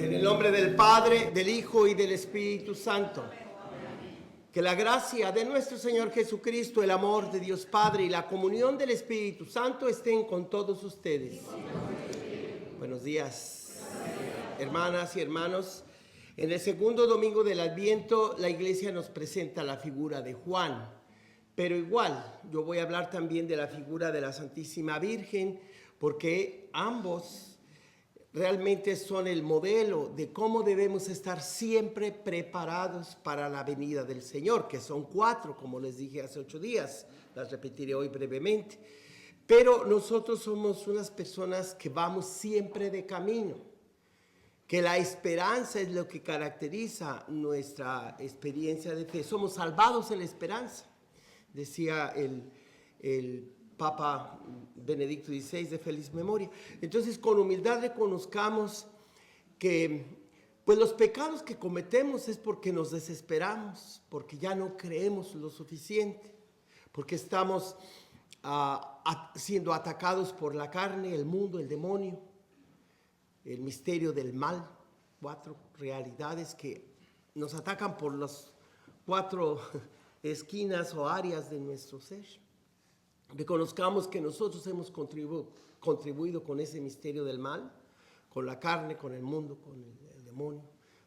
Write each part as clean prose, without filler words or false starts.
En el nombre del Padre, del Hijo y del Espíritu Santo. Que la gracia de nuestro Señor Jesucristo, el amor de Dios Padre y la comunión del Espíritu Santo estén con todos ustedes. Buenos días, hermanas y hermanos. En el segundo domingo del Adviento, la Iglesia nos presenta la figura de Juan. Pero igual, yo voy a hablar también de la figura de la Santísima Virgen, porque ambos realmente son el modelo de cómo debemos estar siempre preparados para la venida del Señor, que son 4, como les dije hace 8 días, las repetiré hoy brevemente. Pero nosotros somos unas personas que vamos siempre de camino, que la esperanza es lo que caracteriza nuestra experiencia de fe. Somos salvados en la esperanza, decía el Papa Benedicto XVI de feliz memoria. Entonces, con humildad reconozcamos que pues los pecados que cometemos es porque nos desesperamos, porque ya no creemos lo suficiente, porque estamos siendo atacados por la carne, el mundo, el demonio, el misterio del mal. 4 realidades que nos atacan por las 4 esquinas o áreas de nuestro ser. Reconozcamos que nosotros hemos contribuido con ese misterio del mal, con la carne, con el mundo, con el demonio,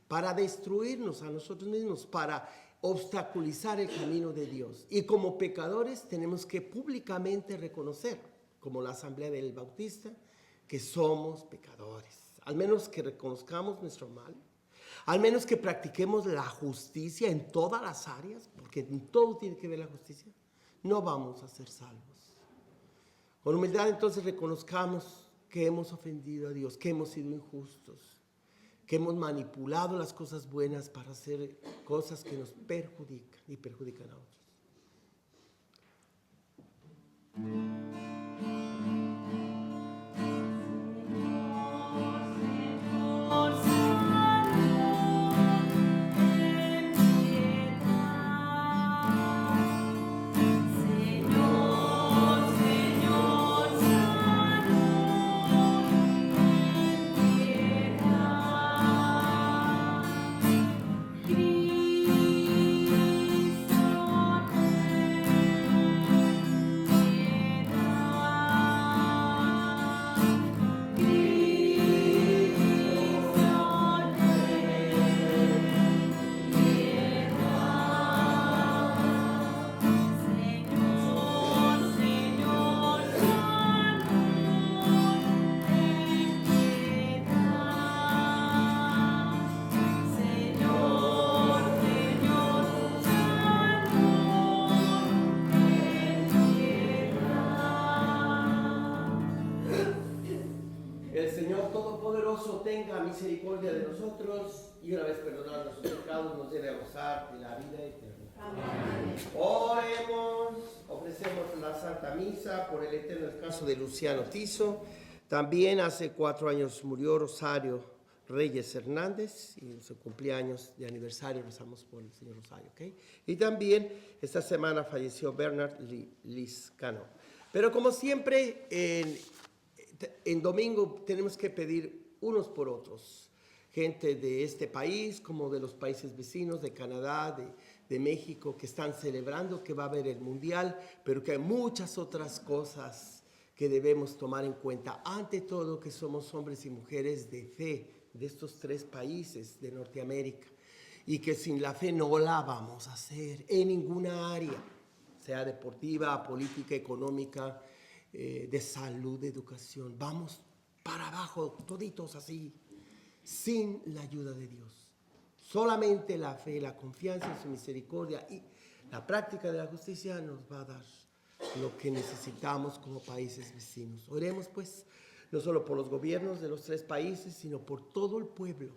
para destruirnos a nosotros mismos, para obstaculizar el camino de Dios. Y como pecadores tenemos que públicamente reconocer, como la Asamblea del Bautista, que somos pecadores. Al menos que reconozcamos nuestro mal, al menos que practiquemos la justicia en todas las áreas, porque en todo tiene que ver la justicia, no vamos a ser salvos. Con humildad entonces reconozcamos que hemos ofendido a Dios, que hemos sido injustos, que hemos manipulado las cosas buenas para hacer cosas que nos perjudican y perjudican a otros. Tenga misericordia de nosotros y una vez perdonados nuestros pecados nos lleve a gozar de la vida eterna. Amén. Oremos, ofrecemos la Santa Misa por el eterno descanso de Luciano Tiso. También hace 4 años murió Rosario Reyes Hernández y en su cumpleaños de aniversario rezamos por el señor Rosario, ¿ok? Y también esta semana falleció Bernard Liscano. Pero como siempre en domingo tenemos que pedir unos por otros, gente de este país como de los países vecinos, de Canadá, de México, que están celebrando que va a haber el Mundial, pero que hay muchas otras cosas que debemos tomar en cuenta. Ante todo, que somos hombres y mujeres de fe de estos 3 países de Norteamérica y que sin la fe no la vamos a hacer en ninguna área, sea deportiva, política, económica, de salud, de educación. Vamos para abajo, toditos así, sin la ayuda de Dios. Solamente la fe, la confianza en su misericordia y la práctica de la justicia nos va a dar lo que necesitamos como países vecinos. Oremos pues, no solo por los gobiernos de los 3 países, sino por todo el pueblo.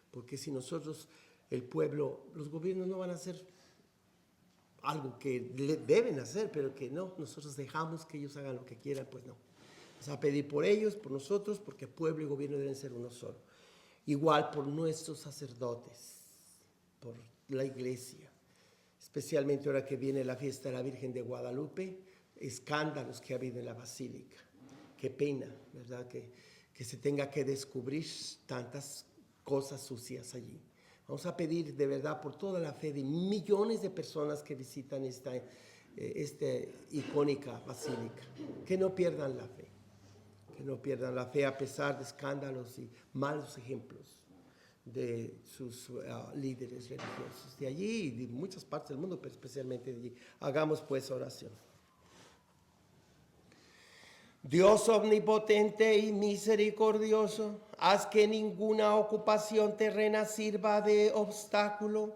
Porque si nosotros, el pueblo, los gobiernos no van a hacer algo que deben hacer, pero que no, nosotros dejamos que ellos hagan lo que quieran, pues no. Vamos a pedir por ellos, por nosotros, porque pueblo y gobierno deben ser uno solo. Igual por nuestros sacerdotes, por la iglesia, especialmente ahora que viene la fiesta de la Virgen de Guadalupe, escándalos que ha habido en la basílica. Qué pena, ¿verdad? Que se tenga que descubrir tantas cosas sucias allí. Vamos a pedir de verdad por toda la fe de millones de personas que visitan esta icónica basílica, que no pierdan la fe, a pesar de escándalos y malos ejemplos de sus líderes religiosos de allí y de muchas partes del mundo, pero especialmente de allí. Hagamos pues oración. Dios omnipotente y misericordioso, haz que ninguna ocupación terrena sirva de obstáculo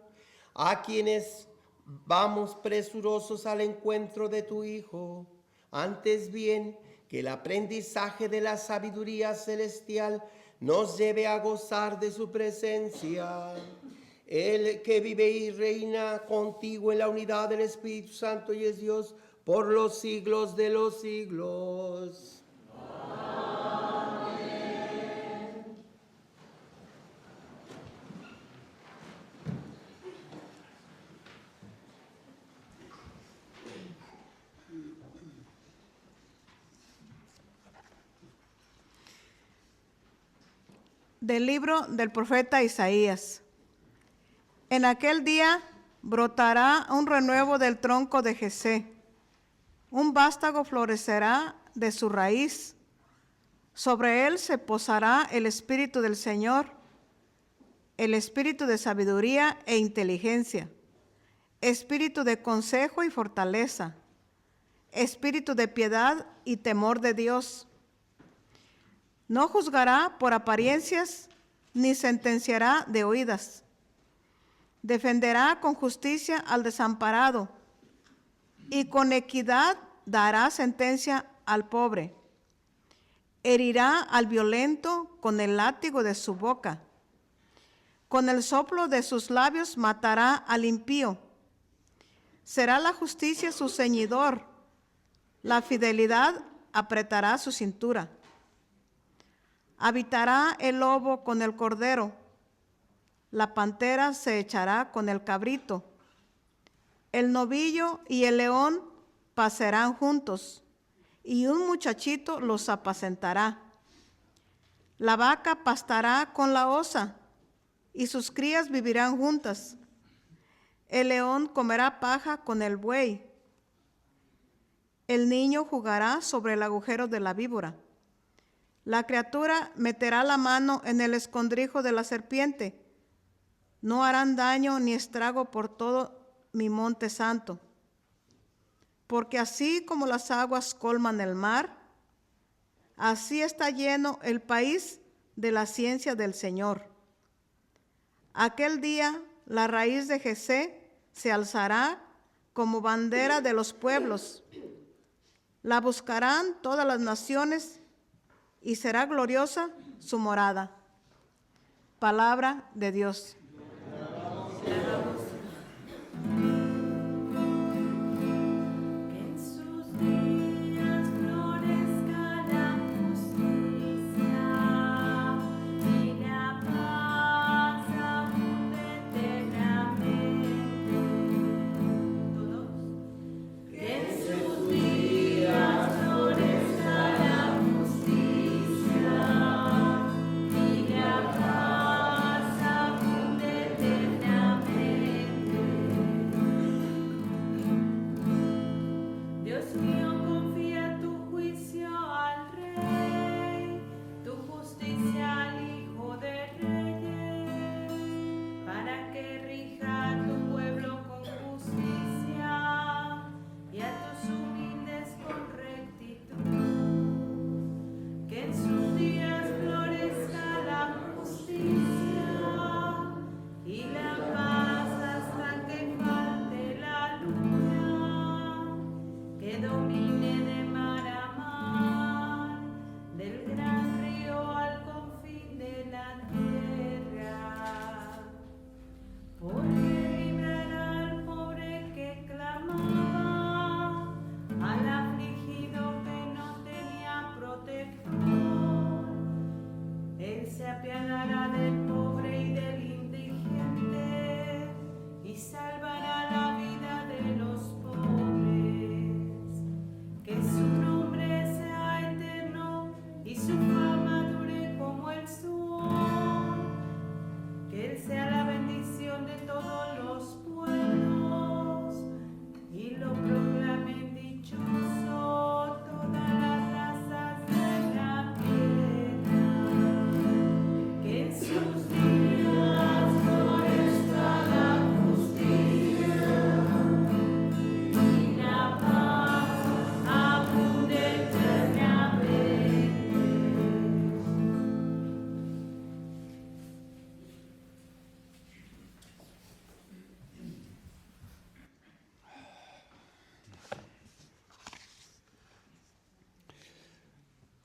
a quienes vamos presurosos al encuentro de tu Hijo. Antes bien, que el aprendizaje de la sabiduría celestial nos lleve a gozar de su presencia. Él que vive y reina contigo en la unidad del Espíritu Santo y es Dios por los siglos de los siglos. Amén. Del libro del profeta Isaías. En aquel día brotará un renuevo del tronco de Jesé. Un vástago florecerá de su raíz. Sobre él se posará el espíritu del Señor, el espíritu de sabiduría e inteligencia, espíritu de consejo y fortaleza, espíritu de piedad y temor de Dios. No juzgará por apariencias, ni sentenciará de oídas. Defenderá con justicia al desamparado, y con equidad dará sentencia al pobre. Herirá al violento con el látigo de su boca. Con el soplo de sus labios matará al impío. Será la justicia su ceñidor, la fidelidad apretará su cintura. Habitará el lobo con el cordero, la pantera se echará con el cabrito. El novillo y el león pasarán juntos, y un muchachito los apacentará. La vaca pastará con la osa, y sus crías vivirán juntas. El león comerá paja con el buey. El niño jugará sobre el agujero de la víbora. La criatura meterá la mano en el escondrijo de la serpiente. No harán daño ni estrago por todo mi monte santo. Porque así como las aguas colman el mar, así está lleno el país de la ciencia del Señor. Aquel día la raíz de Jesé se alzará como bandera de los pueblos. La buscarán todas las naciones y será gloriosa su morada. Palabra de Dios. Amén.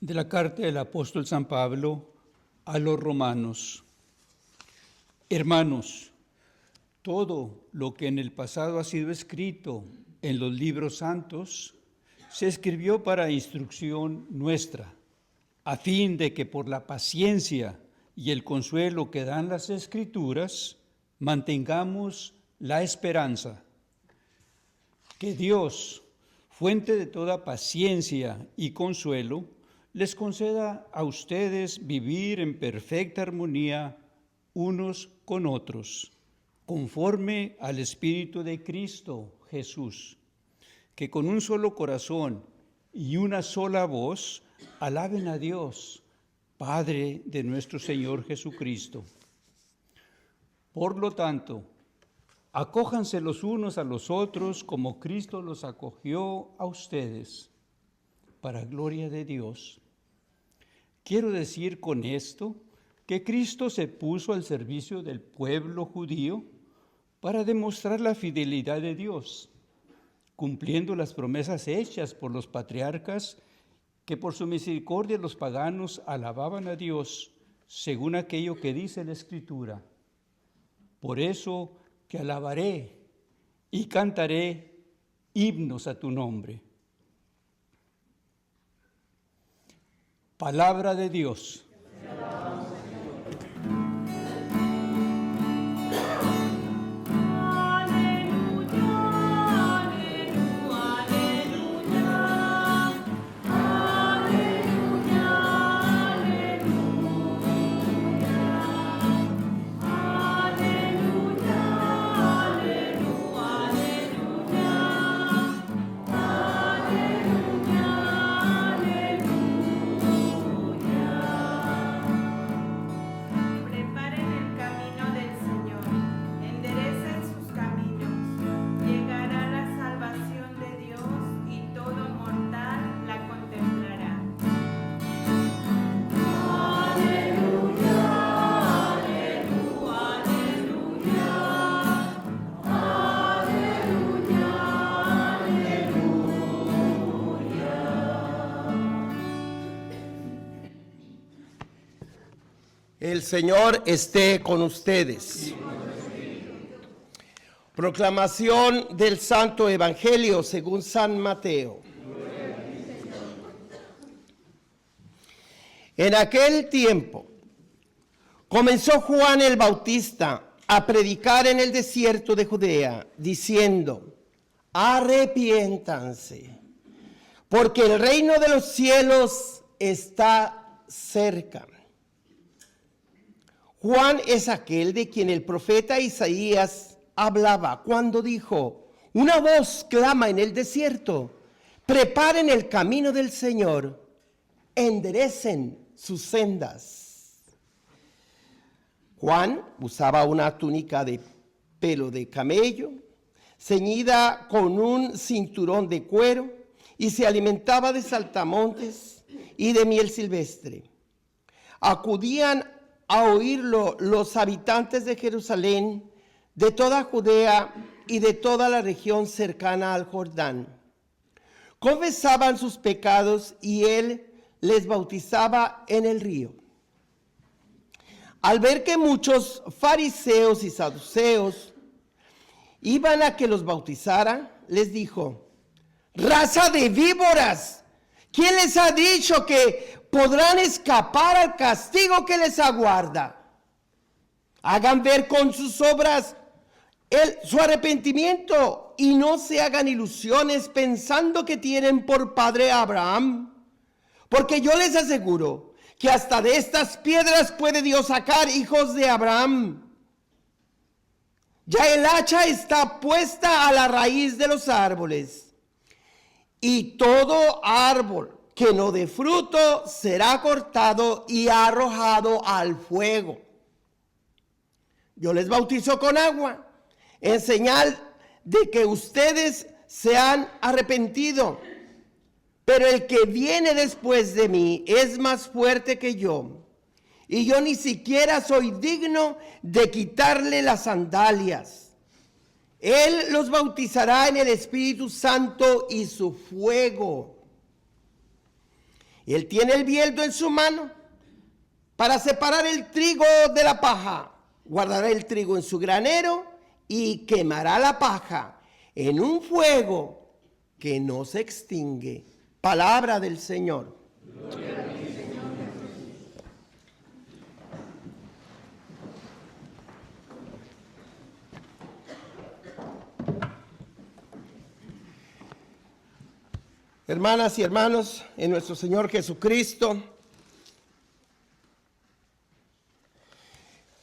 De la carta del apóstol San Pablo a los romanos. Hermanos, todo lo que en el pasado ha sido escrito en los libros santos se escribió para instrucción nuestra, a fin de que por la paciencia y el consuelo que dan las Escrituras mantengamos la esperanza. Que Dios, fuente de toda paciencia y consuelo, les conceda a ustedes vivir en perfecta armonía unos con otros, conforme al Espíritu de Cristo Jesús, que con un solo corazón y una sola voz alaben a Dios, Padre de nuestro Señor Jesucristo. Por lo tanto, acójanse los unos a los otros como Cristo los acogió a ustedes, para gloria de Dios. Quiero decir con esto que Cristo se puso al servicio del pueblo judío para demostrar la fidelidad de Dios, cumpliendo las promesas hechas por los patriarcas, que por su misericordia los paganos alababan a Dios, según aquello que dice la Escritura. Por eso te alabaré y cantaré himnos a tu nombre. Palabra de Dios. El Señor esté con ustedes. Proclamación del Santo Evangelio según San Mateo. En aquel tiempo comenzó Juan el Bautista a predicar en el desierto de Judea, diciendo: arrepiéntanse, porque el reino de los cielos está cerca. Juan es aquel de quien el profeta Isaías hablaba cuando dijo: una voz clama en el desierto, preparen el camino del Señor, enderecen sus sendas. Juan usaba una túnica de pelo de camello, ceñida con un cinturón de cuero, y se alimentaba de saltamontes y de miel silvestre. Acudían a oírlo los habitantes de Jerusalén, de toda Judea y de toda la región cercana al Jordán. Confesaban sus pecados y él les bautizaba en el río. Al ver que muchos fariseos y saduceos iban a que los bautizara, les dijo: raza de víboras, ¿quién les ha dicho que podrán escapar al castigo que les aguarda? Hagan ver con sus obras su arrepentimiento y no se hagan ilusiones pensando que tienen por padre a Abraham, porque yo les aseguro que hasta de estas piedras puede Dios sacar hijos de Abraham. Ya el hacha está puesta a la raíz de los árboles, y todo árbol que no dé fruto será cortado y arrojado al fuego. Yo les bautizo con agua, en señal de que ustedes se han arrepentido. Pero el que viene después de mí es más fuerte que yo, y yo ni siquiera soy digno de quitarle las sandalias. Él los bautizará en el Espíritu Santo y su fuego. Él tiene el bieldo en su mano para separar el trigo de la paja. Guardará el trigo en su granero y quemará la paja en un fuego que no se extingue. Palabra del Señor. Gloria a ti, Señor Jesús. Hermanas y hermanos, en nuestro Señor Jesucristo,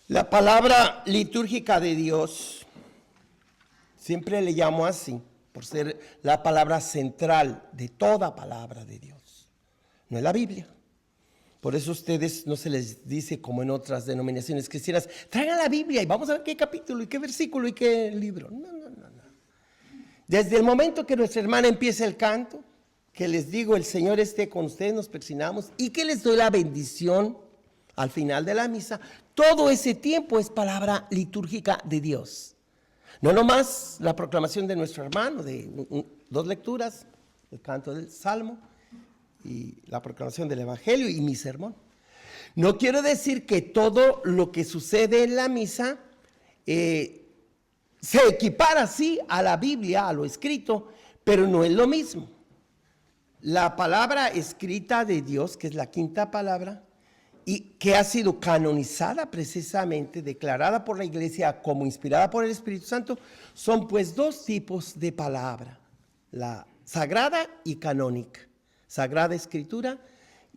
la palabra litúrgica de Dios, siempre le llamo así, por ser la palabra central de toda palabra de Dios. No es la Biblia. Por eso a ustedes no se les dice como en otras denominaciones cristianas, traigan la Biblia y vamos a ver qué capítulo y qué versículo y qué libro. No. Desde el momento que nuestra hermana empieza el canto, que les digo, el Señor esté con ustedes, nos persignamos y que les doy la bendición al final de la misa, todo ese tiempo es palabra litúrgica de Dios. No nomás la proclamación de nuestro hermano, de 2 lecturas, el canto del Salmo y la proclamación del Evangelio y mi sermón. No quiero decir que todo lo que sucede en la misa se equipara así a la Biblia, a lo escrito, pero no es lo mismo. La palabra escrita de Dios, que es la quinta palabra, y que ha sido canonizada precisamente, declarada por la Iglesia como inspirada por el Espíritu Santo, son pues 2 tipos de palabra, la sagrada y canónica, sagrada escritura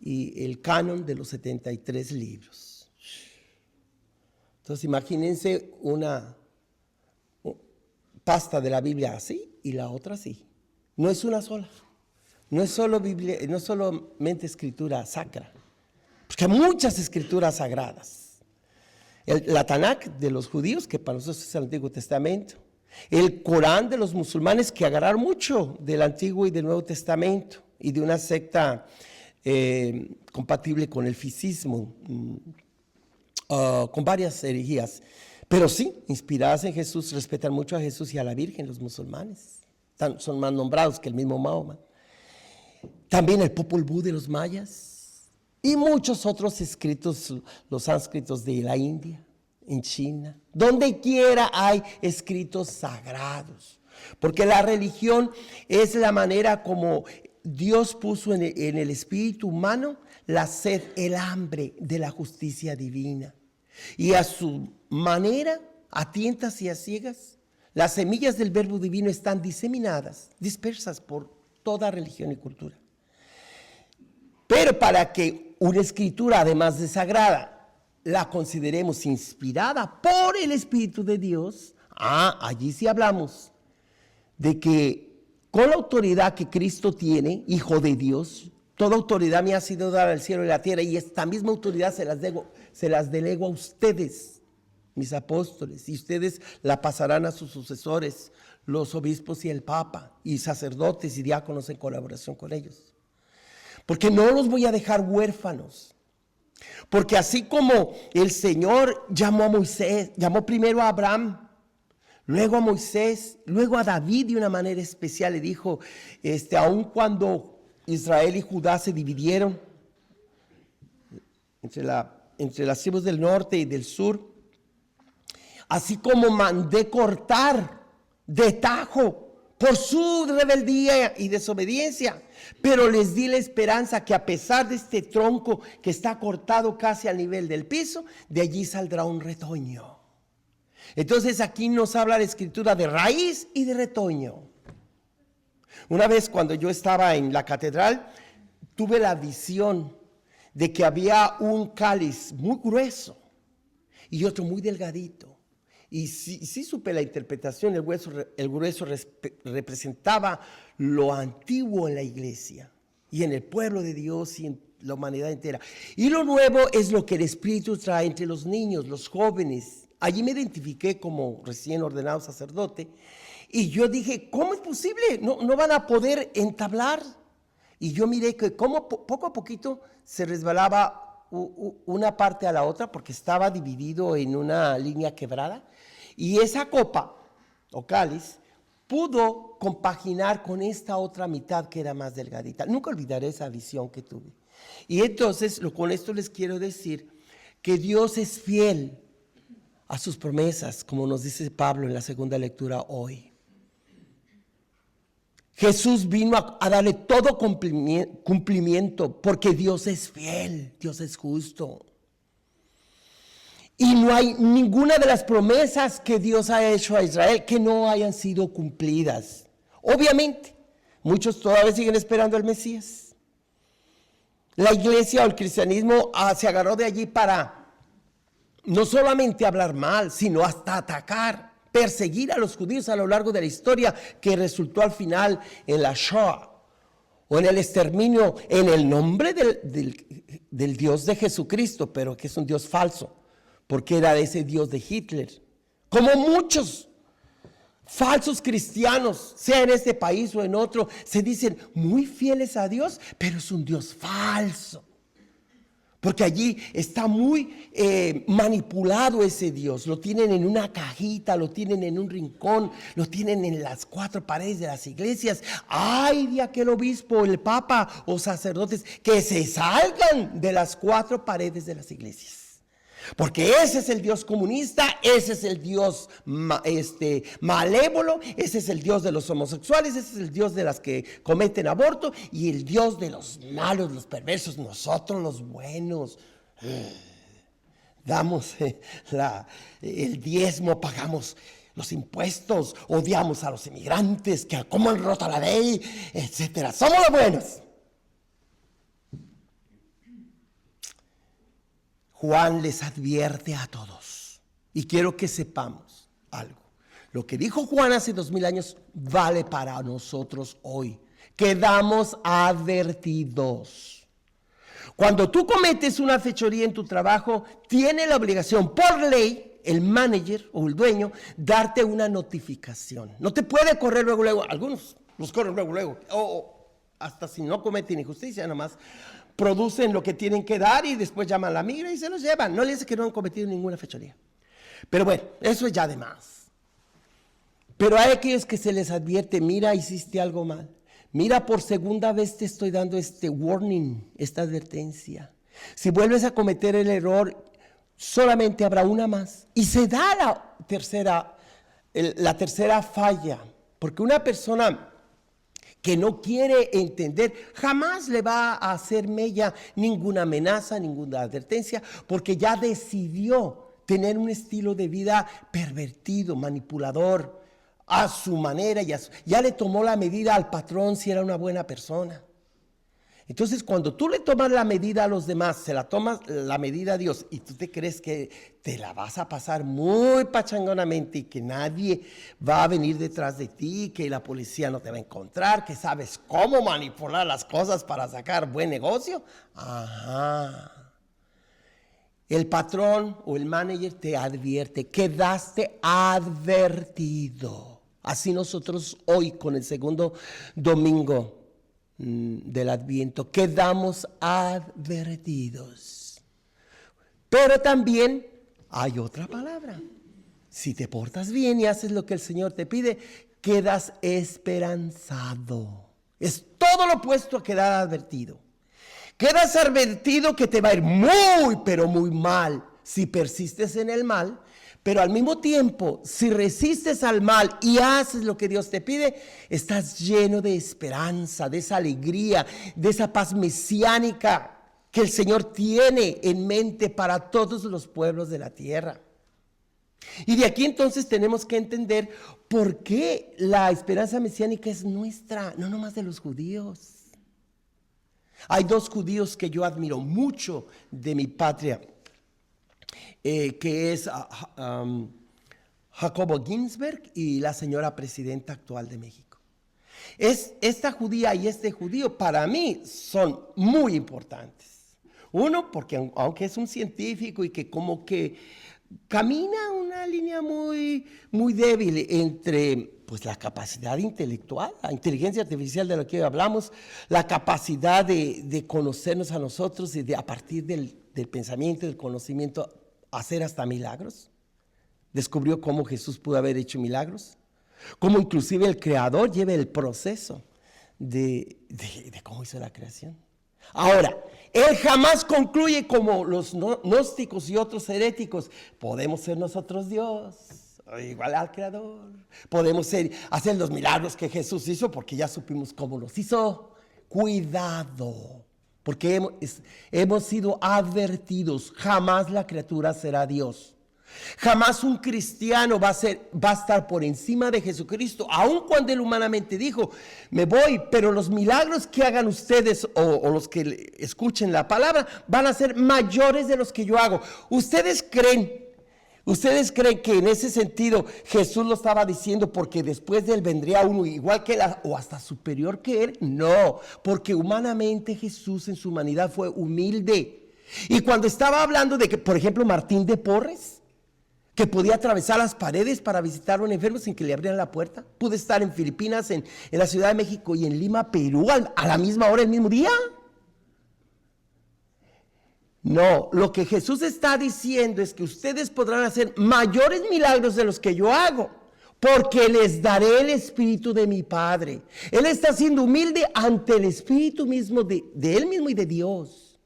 y el canon de los 73 libros. Entonces imagínense una pasta de la Biblia así y la otra así, no es una sola, no es solo Biblia, no es solamente escritura sacra, porque hay muchas escrituras sagradas. La Tanakh de los judíos, que para nosotros es el Antiguo Testamento. El Corán de los musulmanes, que agarraron mucho del Antiguo y del Nuevo Testamento, y de una secta compatible con el fisismo, con varias herejías. Pero sí, inspiradas en Jesús, respetan mucho a Jesús y a la Virgen, los musulmanes. Son más nombrados que el mismo Mahoma. También el Popol Vuh de los mayas. Y muchos otros escritos, los sánscritos de la India, en China, donde quiera hay escritos sagrados. Porque la religión es la manera como Dios puso en el espíritu humano la sed, el hambre de la justicia divina. Y a su manera, a tientas y a ciegas, las semillas del verbo divino están diseminadas, dispersas por toda religión y cultura. Pero para que una escritura, además de sagrada, la consideremos inspirada por el Espíritu de Dios, allí sí hablamos de que con la autoridad que Cristo tiene, Hijo de Dios, toda autoridad me ha sido dada al cielo y la tierra, y esta misma autoridad se las delego a ustedes, mis apóstoles, y ustedes la pasarán a sus sucesores, los obispos y el Papa, y sacerdotes y diáconos en colaboración con ellos. Porque no los voy a dejar huérfanos. Porque así como el Señor llamó a Moisés, llamó primero a Abraham, luego a Moisés, luego a David de una manera especial, le dijo, aun cuando Israel y Judá se dividieron entre las tribus del norte y del sur, así como mandé cortar de tajo por su rebeldía y desobediencia, pero les di la esperanza que a pesar de este tronco que está cortado casi al nivel del piso, de allí saldrá un retoño. Entonces aquí nos habla la escritura de raíz y de retoño. Una vez cuando yo estaba en la catedral, tuve la visión de que había un cáliz muy grueso y otro muy delgadito. Y sí supe la interpretación, el grueso representaba lo antiguo en la iglesia y en el pueblo de Dios y en la humanidad entera. Y lo nuevo es lo que el Espíritu trae entre los niños, los jóvenes. Allí me identifiqué como recién ordenado sacerdote y yo dije, ¿cómo es posible? No van a poder entablar. Y yo miré que como poco a poquito se resbalaba una parte a la otra porque estaba dividido en una línea quebrada, y esa copa o cáliz pudo compaginar con esta otra mitad que era más delgadita. Nunca olvidaré esa visión que tuve. Y entonces, con esto les quiero decir que Dios es fiel a sus promesas, como nos dice Pablo en la segunda lectura hoy. Jesús vino a darle todo cumplimiento porque Dios es fiel, Dios es justo. Y no hay ninguna de las promesas que Dios ha hecho a Israel que no hayan sido cumplidas. Obviamente, muchos todavía siguen esperando al Mesías. La iglesia o el cristianismo se agarró de allí para no solamente hablar mal, sino hasta atacar, perseguir a los judíos a lo largo de la historia, que resultó al final en la Shoah o en el exterminio en el nombre del Dios de Jesucristo, pero que es un Dios falso, porque era ese Dios de Hitler. Como muchos falsos cristianos, sea en este país o en otro, se dicen muy fieles a Dios, pero es un Dios falso. Porque allí está muy manipulado ese Dios. Lo tienen en una cajita, lo tienen en un rincón, lo tienen en las 4 paredes de las iglesias. ¡Ay de aquel obispo, el papa o sacerdotes que se salgan de las 4 paredes de las iglesias! Porque ese es el Dios comunista, ese es el Dios malévolo, ese es el Dios de los homosexuales, ese es el Dios de las que cometen aborto y el Dios de los malos, los perversos, nosotros los buenos. Damos el diezmo, pagamos los impuestos, odiamos a los inmigrantes, que como han roto la ley, etcétera. Somos los buenos. Juan les advierte a todos, y quiero que sepamos algo. Lo que dijo Juan hace 2000 años vale para nosotros hoy. Quedamos advertidos. Cuando tú cometes una fechoría en tu trabajo, tiene la obligación por ley, el manager o el dueño, darte una notificación. No te puede correr luego, algunos los corren luego, o hasta si no cometen injusticia, nada más producen lo que tienen que dar y después llaman a la migra y se los llevan. No les dice que no han cometido ninguna fechoría. Pero bueno, eso es ya de más. Pero hay aquellos que se les advierte, mira, hiciste algo mal. Mira, por segunda vez te estoy dando este warning, esta advertencia. Si vuelves a cometer el error, solamente habrá una más. Y se da la tercera falla, porque una persona que no quiere entender, jamás le va a hacer mella ninguna amenaza, ninguna advertencia, porque ya decidió tener un estilo de vida pervertido, manipulador, a su manera, ya le tomó la medida al patrón si era una buena persona. Entonces, cuando tú le tomas la medida a los demás, se la tomas la medida a Dios y tú te crees que te la vas a pasar muy pachangonamente y que nadie va a venir detrás de ti, que la policía no te va a encontrar, que sabes cómo manipular las cosas para sacar buen negocio. Ajá. El patrón o el manager te advierte, quedaste advertido. Así nosotros hoy con el segundo domingo del Adviento quedamos advertidos. Pero también hay otra palabra. Si te portas bien y haces lo que el Señor te pide, quedas esperanzado. Es todo lo opuesto a quedar advertido. Quedas advertido que te va a ir muy, pero muy mal si persistes en el mal. Pero al mismo tiempo, si resistes al mal y haces lo que Dios te pide, estás lleno de esperanza, de esa alegría, de esa paz mesiánica que el Señor tiene en mente para todos los pueblos de la tierra. Y de aquí entonces tenemos que entender por qué la esperanza mesiánica es nuestra, no nomás de los judíos. Hay 2 judíos que yo admiro mucho de mi patria, que es Jacobo Ginsberg y la señora presidenta actual de México. Esta judía y este judío para mí son muy importantes. Uno, porque aunque es un científico y que como que camina una línea muy, muy débil entre pues, la capacidad intelectual, la inteligencia artificial de la que hoy hablamos, la capacidad de conocernos a nosotros y de a partir del pensamiento, del conocimiento, hacer hasta milagros. Descubrió cómo Jesús pudo haber hecho milagros, cómo inclusive el Creador lleva el proceso de cómo hizo la creación. Ahora, él jamás concluye como los gnósticos y otros heréticos. Podemos ser nosotros Dios, igual al Creador. Podemos hacer los milagros que Jesús hizo porque ya supimos cómo los hizo. Cuidado, porque hemos sido advertidos. Jamás la criatura será Dios. Jamás un cristiano va a estar por encima de Jesucristo, aun cuando él humanamente dijo, me voy, pero los milagros que hagan ustedes o los que escuchen la palabra van a ser mayores de los que yo hago. ¿Ustedes creen que en ese sentido Jesús lo estaba diciendo porque después de él vendría uno igual que él o hasta superior que él? No, porque humanamente Jesús en su humanidad fue humilde. Y cuando estaba hablando de que, por ejemplo, Martín de Porres, que podía atravesar las paredes para visitar a un enfermo sin que le abrieran la puerta, pude estar en Filipinas, en la Ciudad de México y en Lima, Perú, a la misma hora, el mismo día. No, lo que Jesús está diciendo es que ustedes podrán hacer mayores milagros de los que yo hago, porque les daré el Espíritu de mi Padre. Él está siendo humilde ante el Espíritu mismo de él mismo y de Dios.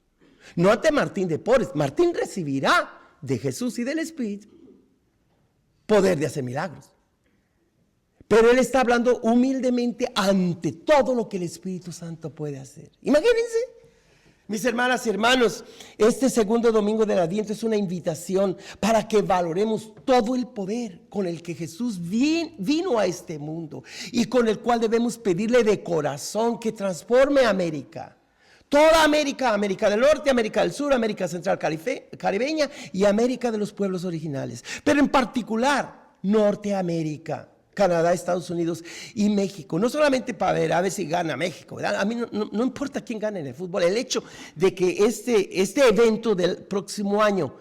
No ante Martín de Porres. Martín recibirá de Jesús y del Espíritu poder de hacer milagros. Pero él está hablando humildemente ante todo lo que el Espíritu Santo puede hacer. Imagínense, mis hermanas y hermanos, este segundo domingo del Adviento es una invitación para que valoremos todo el poder con el que Jesús vino a este mundo y con el cual debemos pedirle de corazón que transforme a América. Toda América, América del Norte, América del Sur, América Central Caribeña y América de los pueblos originales. Pero en particular, Norteamérica, Canadá, Estados Unidos y México. No solamente para ver a ver si gana México, ¿verdad? A mí no importa quién gane en el fútbol. El hecho de que este evento del próximo año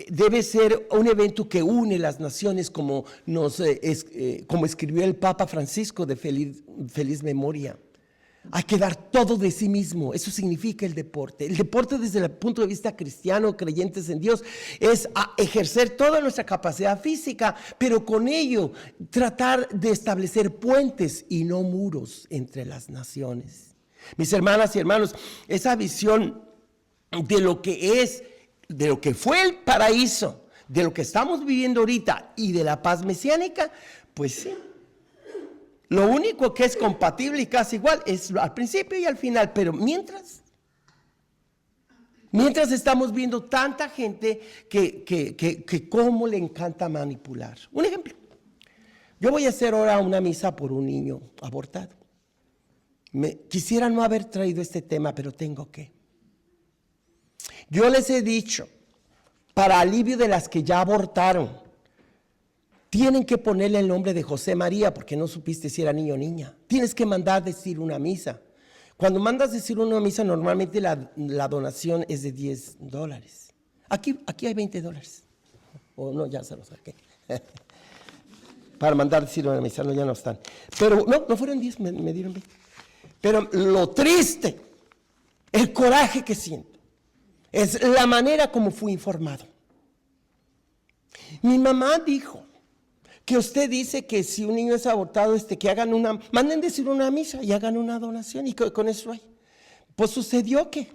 debe ser un evento que une las naciones como escribió el Papa Francisco de feliz memoria. Hay que dar todo de sí mismo. Eso significa el deporte. El deporte desde el punto de vista cristiano, creyentes en Dios, es ejercer toda nuestra capacidad física, pero con ello tratar de establecer puentes y no muros entre las naciones. Mis hermanas y hermanos, esa visión de lo que fue el paraíso, de lo que estamos viviendo ahorita y de la paz mesiánica, pues sí. Lo único que es compatible y casi igual es al principio y al final, pero mientras estamos viendo tanta gente que cómo le encanta manipular. Un ejemplo, yo voy a hacer ahora una misa por un niño abortado. Quisiera no haber traído este tema, pero tengo que. Yo les he dicho, para alivio de las que ya abortaron, tienen que ponerle el nombre de José María porque no supiste si era niño o niña. Tienes que mandar decir una misa. Cuando mandas decir una misa, normalmente la donación es de $10. Aquí hay $20. O no, ya se los saqué. Para mandar decir una misa, no, ya no están. Pero no fueron 10, me dieron 20. Pero lo triste, el coraje que siento, es la manera como fui informado. Mi mamá dijo que usted dice que si un niño es abortado, que manden decir una misa y hagan una donación y con eso hay. Pues sucedió que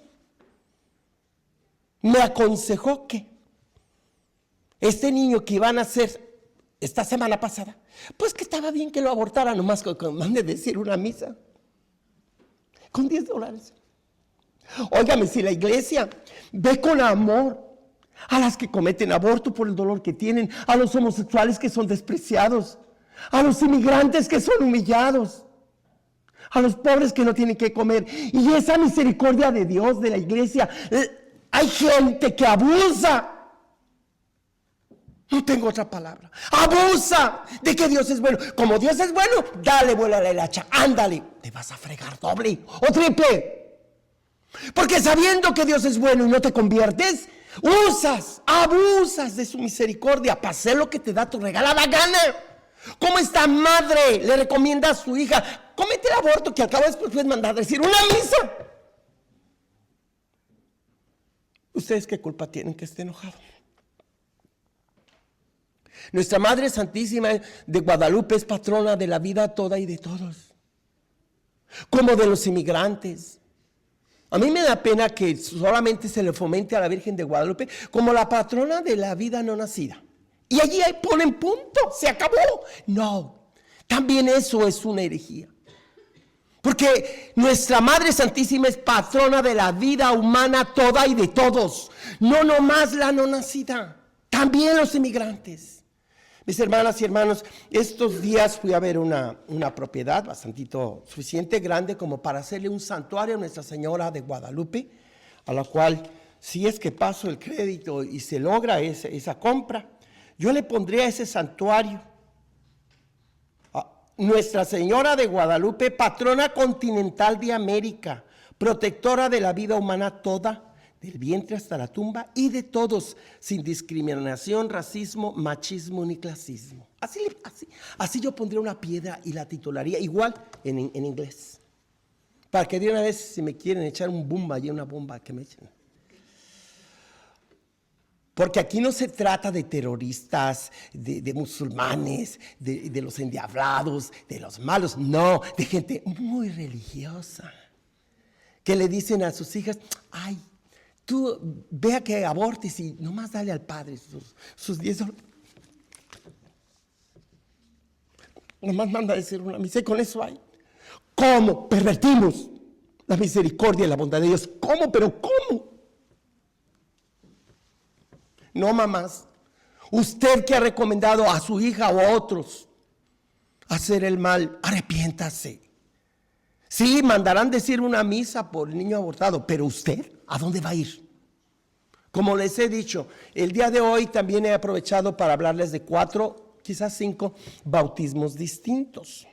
me aconsejó que este niño que iban a nacer esta semana pasada, pues que estaba bien que lo abortara, nomás con manden decir una misa con $10. Óigame, si la iglesia ve con amor a las que cometen aborto por el dolor que tienen, a los homosexuales que son despreciados, a los inmigrantes que son humillados, a los pobres que no tienen que comer. Y esa misericordia de Dios, de la iglesia, hay gente que abusa. No tengo otra palabra. Abusa de que Dios es bueno. Como Dios es bueno, dale, vuélale el hacha, ándale. Te vas a fregar doble o triple. Porque sabiendo que Dios es bueno y no te conviertes, abusas de su misericordia para hacer lo que te da tu regalada gana. Como esta madre le recomienda a su hija, cómete el aborto que al cabo después puedes mandar a decir una misa. ¿Ustedes qué culpa tienen que esté enojado? Nuestra Madre Santísima de Guadalupe es patrona de la vida toda y de todos, como de los inmigrantes, A mí me da pena que solamente se le fomente a la Virgen de Guadalupe como la patrona de la vida no nacida. Y allí ahí ponen punto, se acabó. No, también eso es una herejía. Porque nuestra Madre Santísima es patrona de la vida humana toda y de todos. No nomás la no nacida, también los inmigrantes. Mis hermanas y hermanos, estos días fui a ver una propiedad bastantito suficiente grande como para hacerle un santuario a Nuestra Señora de Guadalupe, a la cual, si es que paso el crédito y se logra esa compra, yo le pondría ese santuario Nuestra Señora de Guadalupe, patrona continental de América, protectora de la vida humana toda, del vientre hasta la tumba y de todos, sin discriminación, racismo, machismo ni clasismo. Así yo pondría una piedra y la titularía igual en inglés. Para que de una vez, si me quieren echar un bomba, y una bomba que me echen. Porque aquí no se trata de terroristas, de musulmanes, de los endiablados, de los malos, no, de gente muy religiosa, que le dicen a sus hijas, ay, tú vea que abortes y nomás dale al padre sus 10 dólares. Nomás manda a decir una misa y con eso hay. ¿Cómo pervertimos la misericordia y la bondad de Dios? ¿Cómo? ¿Pero cómo? No, mamás, usted que ha recomendado a su hija o a otros hacer el mal, arrepiéntase. Sí, mandarán decir una misa por el niño abortado, pero usted, ¿a dónde va a ir? Como les he dicho, el día de hoy también he aprovechado para hablarles de 4, quizás 5 bautismos distintos.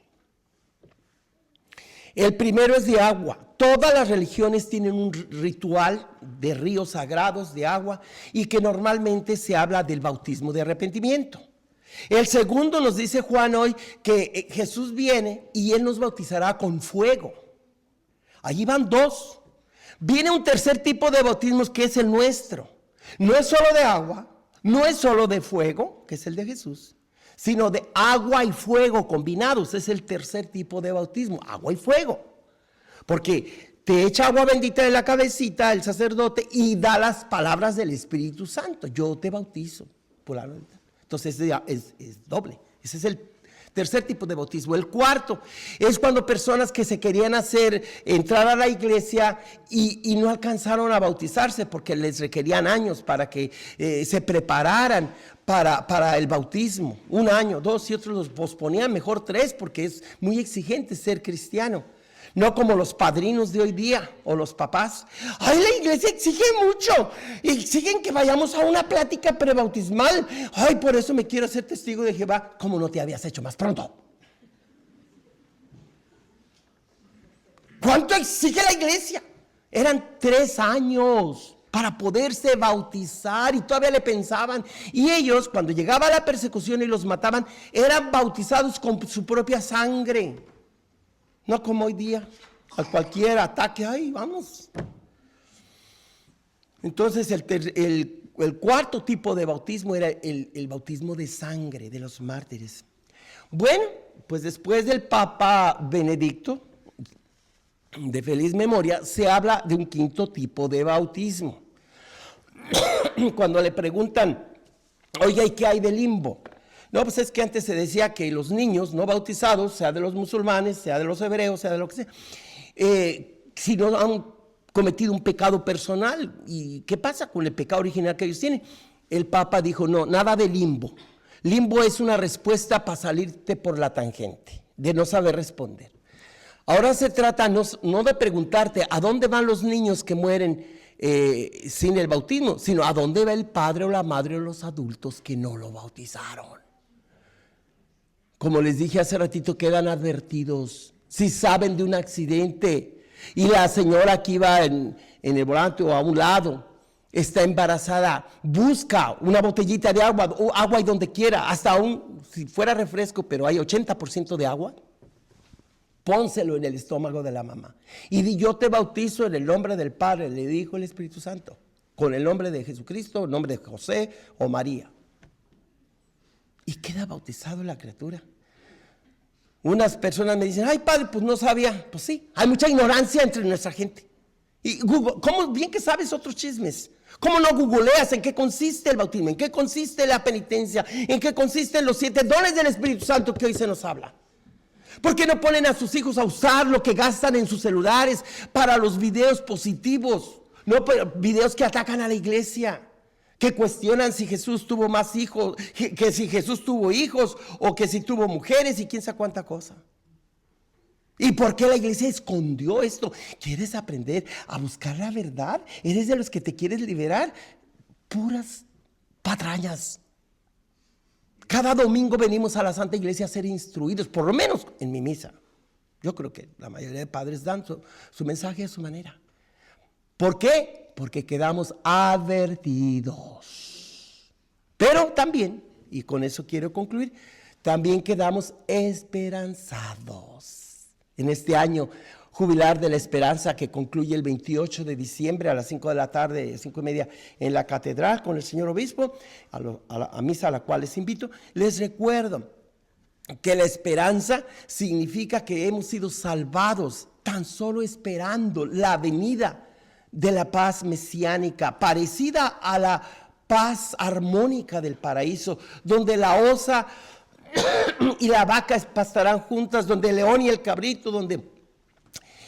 El primero es de agua. Todas las religiones tienen un ritual de ríos sagrados de agua y que normalmente se habla del bautismo de arrepentimiento. El segundo nos dice Juan hoy que Jesús viene y Él nos bautizará con fuego. Allí van 2. Viene un tercer tipo de bautismos que es el nuestro. No es solo de agua, no es solo de fuego, que es el de Jesús, sino de agua y fuego combinados. Es el tercer tipo de bautismo, agua y fuego. Porque te echa agua bendita en la cabecita el sacerdote y da las palabras del Espíritu Santo. Yo te bautizo por la verdad. Entonces es doble. Ese es el tercer tipo de bautismo. El cuarto es cuando personas que se querían entrar a la iglesia y no alcanzaron a bautizarse porque les requerían años para que se prepararan para el bautismo. 1 año, 2 y otros los posponían, mejor 3 porque es muy exigente ser cristiano. No como los padrinos de hoy día o los papás. Ay, la iglesia exige mucho. Exigen que vayamos a una plática prebautismal. Ay, por eso me quiero hacer testigo de Jehová. ¿Cómo no te habías hecho más pronto? ¿Cuánto exige la iglesia? Eran 3 años para poderse bautizar y todavía le pensaban. Y ellos, cuando llegaba la persecución y los mataban, eran bautizados con su propia sangre. No como hoy día, a cualquier ataque, ¡ay, vamos! Entonces el cuarto tipo de bautismo era el bautismo de sangre de los mártires. Bueno, pues después del Papa Benedicto, de feliz memoria, se habla de un quinto tipo de bautismo. Cuando le preguntan, oye, ¿y qué hay de limbo? No, pues es que antes se decía que los niños no bautizados, sea de los musulmanes, sea de los hebreos, sea de lo que sea, si no han cometido un pecado personal, ¿y qué pasa con el pecado original que ellos tienen? El Papa dijo, no, nada de limbo. Limbo es una respuesta para salirte por la tangente, de no saber responder. Ahora se trata no de preguntarte a dónde van los niños que mueren sin el bautismo, sino a dónde va el padre o la madre o los adultos que no lo bautizaron. Como les dije hace ratito, quedan advertidos. Si saben de un accidente y la señora que iba en el volante o a un lado está embarazada, busca una botellita de agua o agua y donde quiera, hasta si fuera refresco, pero hay 80% de agua, pónselo en el estómago de la mamá. Y di, yo te bautizo en el nombre del Padre, le dijo el Espíritu Santo, con el nombre de Jesucristo, el nombre de José o María. Y queda bautizado la criatura. Unas personas me dicen, ay padre, pues no sabía. Pues sí, hay mucha ignorancia entre nuestra gente. Y Google, ¿cómo bien que sabes otros chismes? ¿Cómo no googleas en qué consiste el bautismo? ¿En qué consiste la penitencia? ¿En qué consisten los 7 dones del Espíritu Santo que hoy se nos habla? ¿Por qué no ponen a sus hijos a usar lo que gastan en sus celulares para los videos positivos? No videos que atacan a la iglesia, que cuestionan si Jesús tuvo más hijos, que si Jesús tuvo hijos o que si tuvo mujeres y quién sabe cuánta cosa. ¿Y por qué la iglesia escondió esto? ¿Quieres aprender a buscar la verdad? ¿Eres de los que te quieres liberar? Puras patrañas. Cada domingo venimos a la Santa Iglesia a ser instruidos, por lo menos en mi misa. Yo creo que la mayoría de padres dan su mensaje a su manera. ¿Por qué? Porque quedamos advertidos. Pero también, y con eso quiero concluir, también quedamos esperanzados. En este año jubilar de la esperanza que concluye el 28 de diciembre a las 5 de la tarde, 5:30 en la catedral con el señor obispo, a misa a la cual les invito, les recuerdo que la esperanza significa que hemos sido salvados tan solo esperando la venida de la paz mesiánica, parecida a la paz armónica del paraíso, donde la osa y la vaca pastarán juntas, donde el león y el cabrito, donde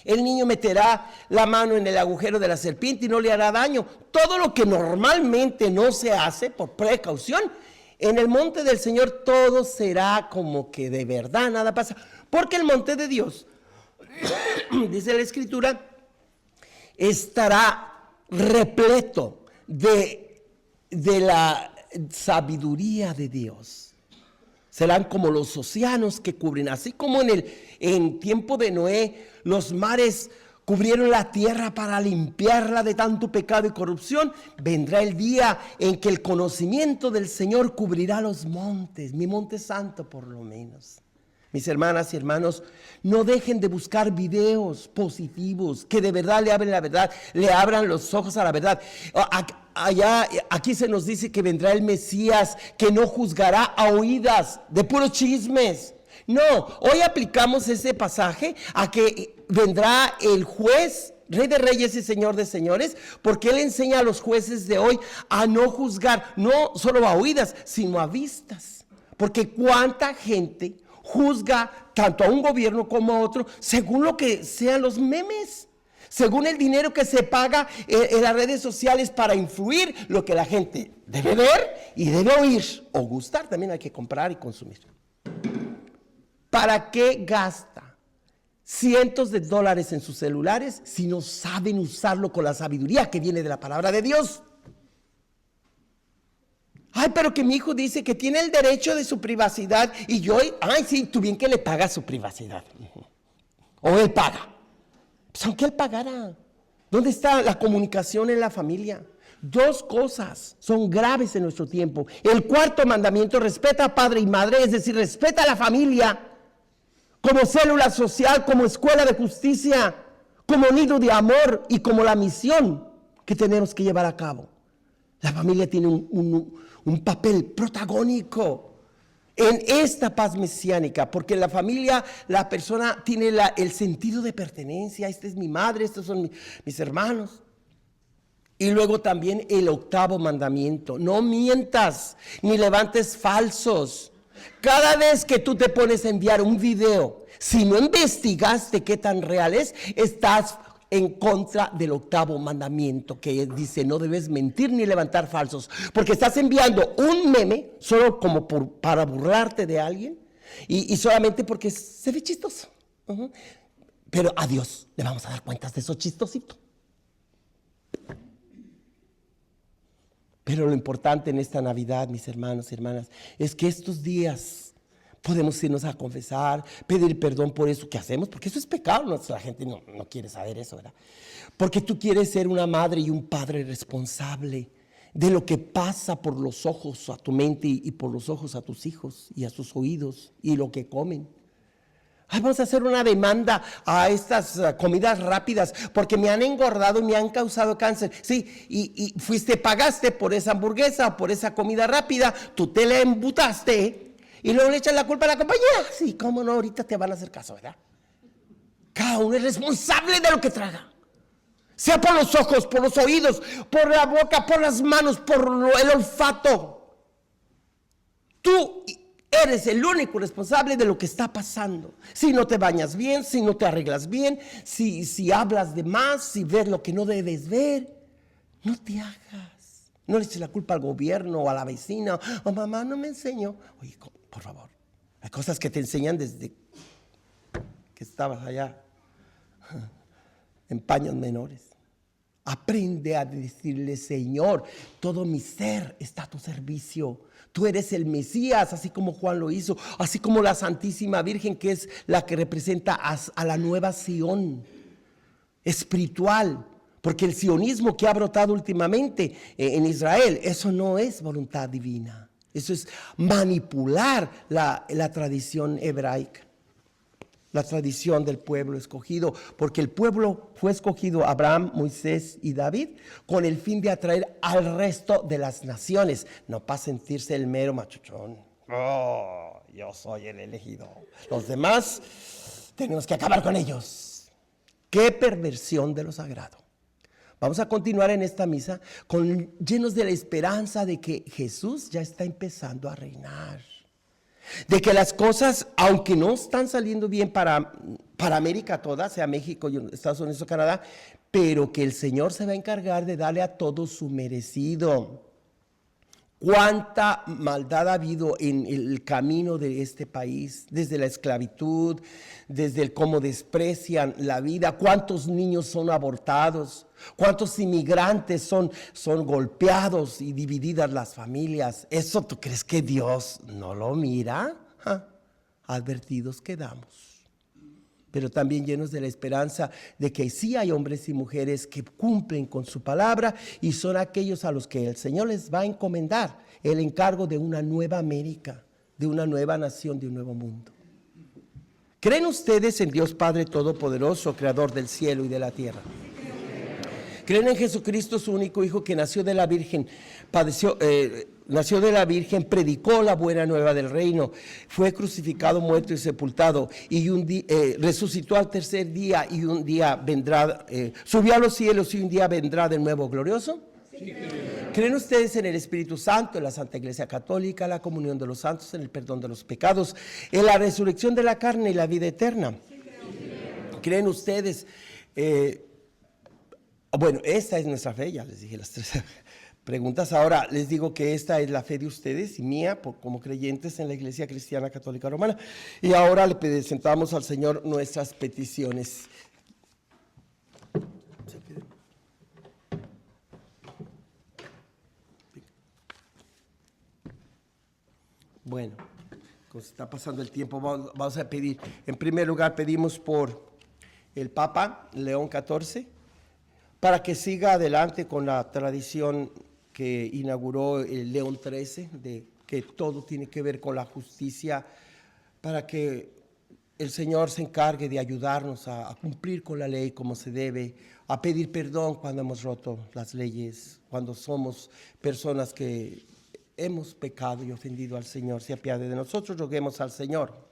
el niño meterá la mano en el agujero de la serpiente y no le hará daño. Todo lo que normalmente no se hace por precaución, en el monte del Señor todo será como que de verdad, nada pasa. Porque el monte de Dios, dice la Escritura, estará repleto de la sabiduría de Dios. Serán como los océanos que cubren, así como en tiempo de Noé, los mares cubrieron la tierra para limpiarla de tanto pecado y corrupción. Vendrá el día en que el conocimiento del Señor cubrirá los montes, mi monte santo por lo menos. Mis hermanas y hermanos, no dejen de buscar videos positivos que de verdad le abren la verdad, le abran los ojos a la verdad. Aquí se nos dice que vendrá el Mesías que no juzgará a oídas de puros chismes. No, hoy aplicamos ese pasaje a que vendrá el juez, Rey de Reyes y Señor de Señores, porque Él enseña a los jueces de hoy a no juzgar, no solo a oídas, sino a vistas. Porque cuánta gente juzga tanto a un gobierno como a otro según lo que sean los memes, según el dinero que se paga en las redes sociales para influir lo que la gente debe ver y debe oír o gustar. También hay que comprar y consumir. ¿Para qué gasta cientos de dólares en sus celulares si no saben usarlo con la sabiduría que viene de la palabra de Dios? Ay, pero que mi hijo dice que tiene el derecho de su privacidad y yo, ay, sí, tú bien que le pagas su privacidad. O él paga. Pues aunque él pagara, ¿dónde está la comunicación en la familia? Dos cosas son graves en nuestro tiempo. El cuarto mandamiento, respeta a padre y madre, es decir, respeta a la familia como célula social, como escuela de justicia, como nido de amor y como la misión que tenemos que llevar a cabo. La familia tiene un papel protagónico en esta paz mesiánica, porque en la familia la persona tiene el sentido de pertenencia. Esta es mi madre, estos son mis hermanos. Y luego también el octavo mandamiento: no mientas ni levantes falsos. Cada vez que tú te pones a enviar un video, si no investigaste qué tan real es, estás en contra del octavo mandamiento, que dice no debes mentir ni levantar falsos, porque estás enviando un meme solo como para burlarte de alguien y solamente porque se ve chistoso. Pero a Dios le vamos a dar cuentas de eso chistosito. Pero lo importante en esta Navidad, mis hermanos y hermanas, es que estos días podemos irnos a confesar, pedir perdón por eso que hacemos, porque eso es pecado. La gente no quiere saber eso, ¿verdad? Porque tú quieres ser una madre y un padre responsable de lo que pasa por los ojos a tu mente y por los ojos a tus hijos y a sus oídos y lo que comen. Ay, vamos a hacer una demanda a estas comidas rápidas porque me han engordado y me han causado cáncer. Sí, y pagaste por esa hamburguesa, por esa comida rápida, tú te la embutaste y luego le echas la culpa a la compañía. Sí, cómo no, ahorita te van a hacer caso, ¿verdad? Cada uno es responsable de lo que traga. sea por los ojos, por los oídos, por la boca, por las manos, por el olfato. Tú eres el único responsable de lo que está pasando. Si no te bañas bien, si no te arreglas bien, si hablas de más, si ves lo que no debes ver, no te hagas. No le eches la culpa al gobierno o a la vecina. O mamá no me enseñó. Oye, por favor, hay cosas que te enseñan desde que estabas allá en paños menores. Aprende a decirle: Señor, todo mi ser está a tu servicio. Tú eres el Mesías, así como Juan lo hizo, así como la Santísima Virgen, que es la que representa a la nueva Sión espiritual. Porque el sionismo que ha brotado últimamente en Israel, eso no es voluntad divina. Eso es manipular la tradición hebraica. La tradición del pueblo escogido, porque el pueblo fue escogido, Abraham, Moisés y David, con el fin de atraer al resto de las naciones, no para sentirse el mero machuchón. Oh, yo soy el elegido. Los demás tenemos que acabar con ellos. Qué perversión de lo sagrado. Vamos a continuar en esta misa llenos de la esperanza de que Jesús ya está empezando a reinar. De que las cosas, aunque no están saliendo bien para América toda, sea México, Estados Unidos o Canadá, pero que el Señor se va a encargar de darle a todos su merecido. Cuánta maldad ha habido en el camino de este país, desde la esclavitud, desde el cómo desprecian la vida, cuántos niños son abortados, cuántos inmigrantes son golpeados y divididas las familias. ¿Eso tú crees que Dios no lo mira? Advertidos quedamos. Pero también llenos de la esperanza de que sí hay hombres y mujeres que cumplen con su palabra y son aquellos a los que el Señor les va a encomendar el encargo de una nueva América, de una nueva nación, de un nuevo mundo. ¿Creen ustedes en Dios Padre Todopoderoso, Creador del cielo y de la tierra? ¿Creen en Jesucristo, su único Hijo, que nació de la Virgen, predicó la buena nueva del reino, fue crucificado, muerto y sepultado, y resucitó al tercer día, y un día vendrá, subió a los cielos y un día vendrá de nuevo glorioso? Sí. ¿Creen ustedes en el Espíritu Santo, en la Santa Iglesia Católica, la comunión de los santos, en el perdón de los pecados, en la resurrección de la carne y la vida eterna? Sí. ¿Creen ustedes? Bueno, esta es nuestra fe, ya les dije las tres preguntas. Ahora les digo que esta es la fe de ustedes y mía como creyentes en la Iglesia Cristiana Católica Romana. Y ahora le presentamos al Señor nuestras peticiones. Bueno, como se está pasando el tiempo, vamos a pedir. En primer lugar, pedimos por el Papa León XIV, para que siga adelante con la tradición que inauguró el León XIII, de que todo tiene que ver con la justicia, para que el Señor se encargue de ayudarnos a cumplir con la ley como se debe, a pedir perdón cuando hemos roto las leyes, cuando somos personas que hemos pecado y ofendido al Señor. Se apiade de nosotros, roguemos al Señor.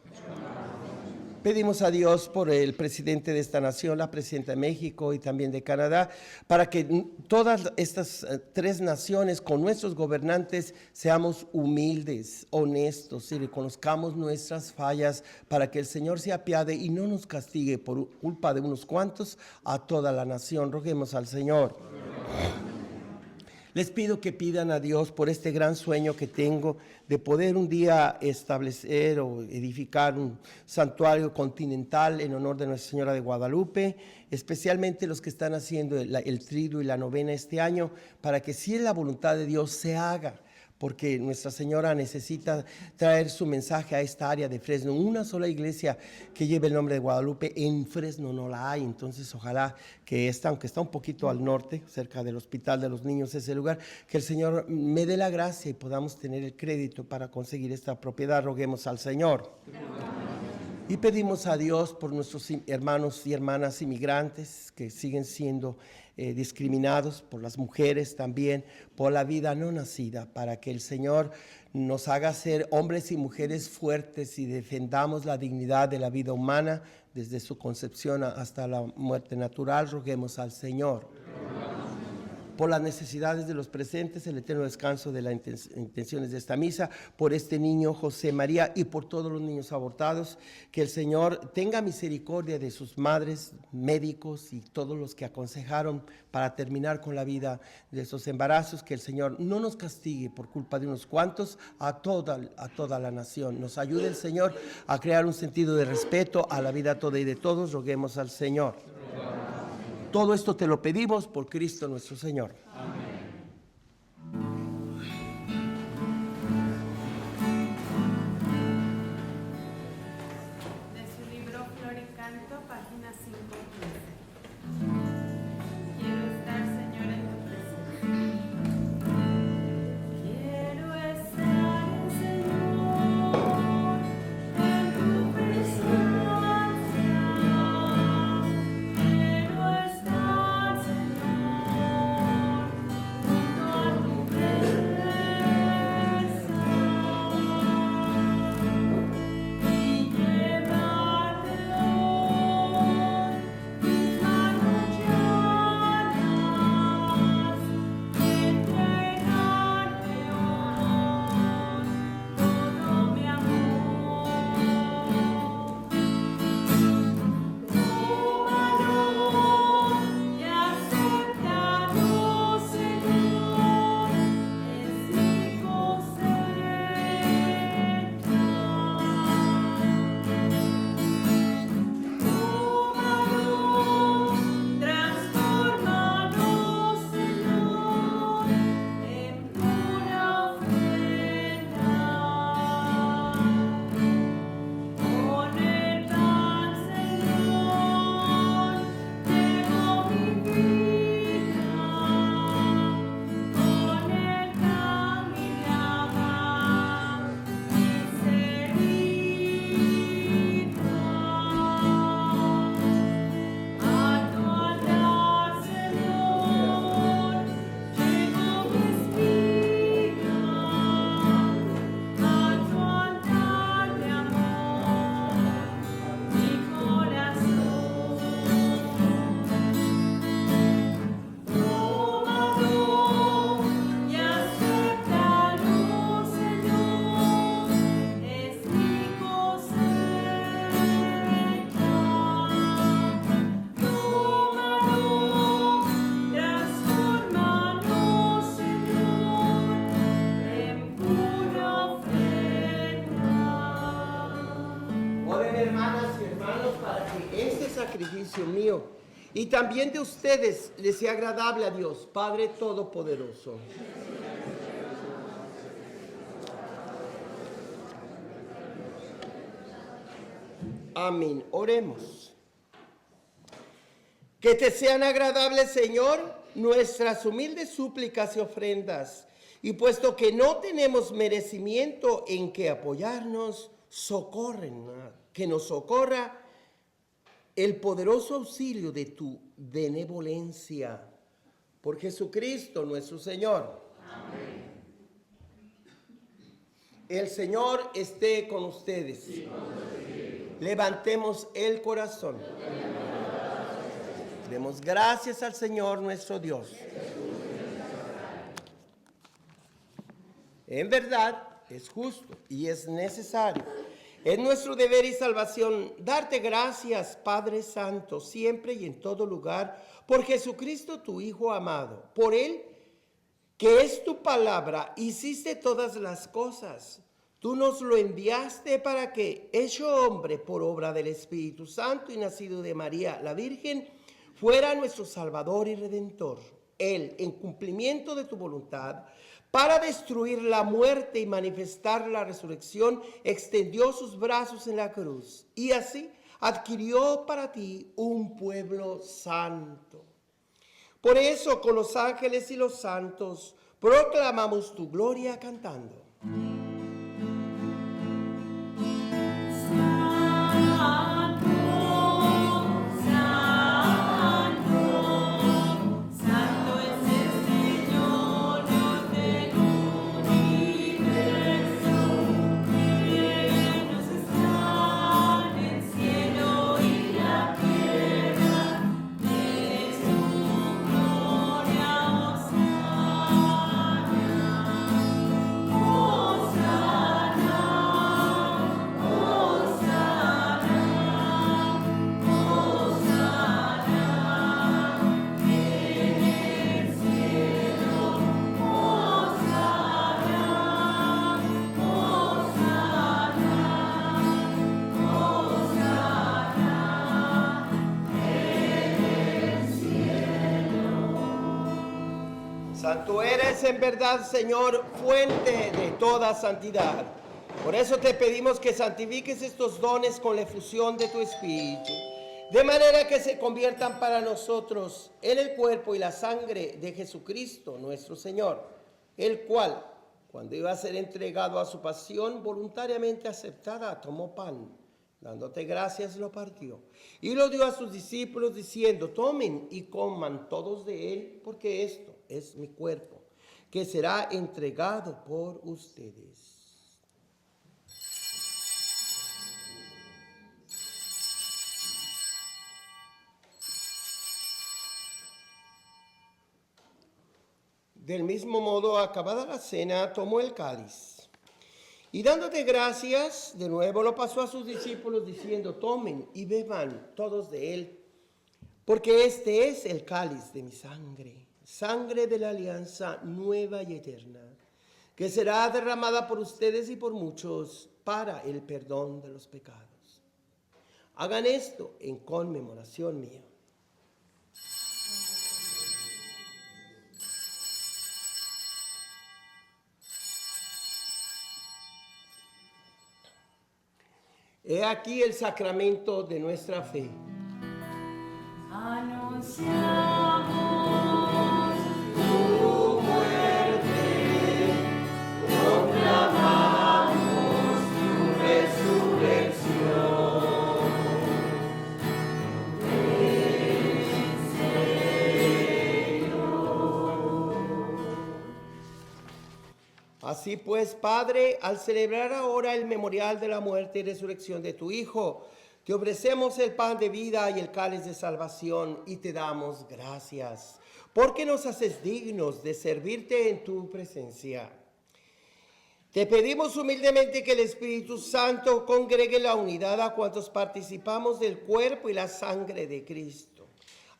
Pedimos a Dios por el presidente de esta nación, la presidenta de México y también de Canadá, para que todas estas tres naciones con nuestros gobernantes seamos humildes, honestos y reconozcamos nuestras fallas, para que el Señor se apiade y no nos castigue por culpa de unos cuantos a toda la nación. Roguemos al Señor. Les pido que pidan a Dios por este gran sueño que tengo de poder un día establecer o edificar un santuario continental en honor de Nuestra Señora de Guadalupe, especialmente los que están haciendo el triduo y la novena este año, para que si es la voluntad de Dios se haga, porque Nuestra Señora necesita traer su mensaje a esta área de Fresno. Una sola iglesia que lleve el nombre de Guadalupe en Fresno no la hay, entonces ojalá que esta, aunque está un poquito al norte, cerca del Hospital de los Niños, ese lugar, que el Señor me dé la gracia y podamos tener el crédito para conseguir esta propiedad. Roguemos al Señor. Y pedimos a Dios por nuestros hermanos y hermanas inmigrantes que siguen siendo discriminados, por las mujeres también, por la vida no nacida, para que el Señor nos haga ser hombres y mujeres fuertes y defendamos la dignidad de la vida humana desde su concepción hasta la muerte natural. Roguemos al Señor. Por las necesidades de los presentes, el eterno descanso de las intenciones de esta misa, por este niño José María y por todos los niños abortados, que el Señor tenga misericordia de sus madres, médicos y todos los que aconsejaron para terminar con la vida de estos embarazos, que el Señor no nos castigue por culpa de unos cuantos, a toda la nación. Nos ayude el Señor a crear un sentido de respeto a la vida toda y de todos. Roguemos al Señor. Todo esto te lo pedimos por Cristo nuestro Señor. Amén. De su libro Flor y Canto, página 515. Quiero estar, Señor, en tu presencia. Quiero estar, Señor, en tu presencia. Sacrificio mío y también de ustedes les sea agradable a Dios, Padre Todopoderoso. Amén. Oremos. Que te sean agradables, Señor, nuestras humildes súplicas y ofrendas, y puesto que no tenemos merecimiento en que apoyarnos, que nos socorra el poderoso auxilio de tu benevolencia. Por Jesucristo nuestro Señor. Amén. El Señor esté con ustedes. Sí, levantemos el corazón. Demos gracias al Señor nuestro Dios. En verdad es justo y es necesario. Es nuestro deber y salvación darte gracias, Padre Santo, siempre y en todo lugar, por Jesucristo tu Hijo amado. Por Él, que es tu palabra, hiciste todas las cosas. Tú nos lo enviaste para que, hecho hombre por obra del Espíritu Santo y nacido de María la Virgen, fuera nuestro Salvador y Redentor. Él, en cumplimiento de tu voluntad, para destruir la muerte y manifestar la resurrección, extendió sus brazos en la cruz y así adquirió para ti un pueblo santo. Por eso, con los ángeles y los santos, proclamamos tu gloria cantando. Santo. Santo eres en verdad, Señor, fuente de toda santidad. Por eso te pedimos que santifiques estos dones con la efusión de tu Espíritu, de manera que se conviertan para nosotros en el cuerpo y la sangre de Jesucristo, nuestro Señor, el cual, cuando iba a ser entregado a su pasión voluntariamente aceptada, tomó pan, dándote gracias, lo partió y lo dio a sus discípulos diciendo: tomen y coman todos de él, porque esto es mi cuerpo, que será entregado por ustedes. Del mismo modo, acabada la cena, tomó el cáliz y dándote gracias, de nuevo lo pasó a sus discípulos diciendo: tomen y beban todos de él, porque este es el cáliz de mi sangre, sangre de la alianza nueva y eterna, que será derramada por ustedes y por muchos para el perdón de los pecados. Hagan esto en conmemoración mía. He aquí el sacramento de nuestra fe. Anunciamos tu muerte, proclamamos tu resurrección. Así pues, Padre, al celebrar ahora el memorial de la muerte y resurrección de tu Hijo, te ofrecemos el pan de vida y el cáliz de salvación y te damos gracias, porque nos haces dignos de servirte en tu presencia. Te pedimos humildemente que el Espíritu Santo congregue la unidad a cuantos participamos del cuerpo y la sangre de Cristo.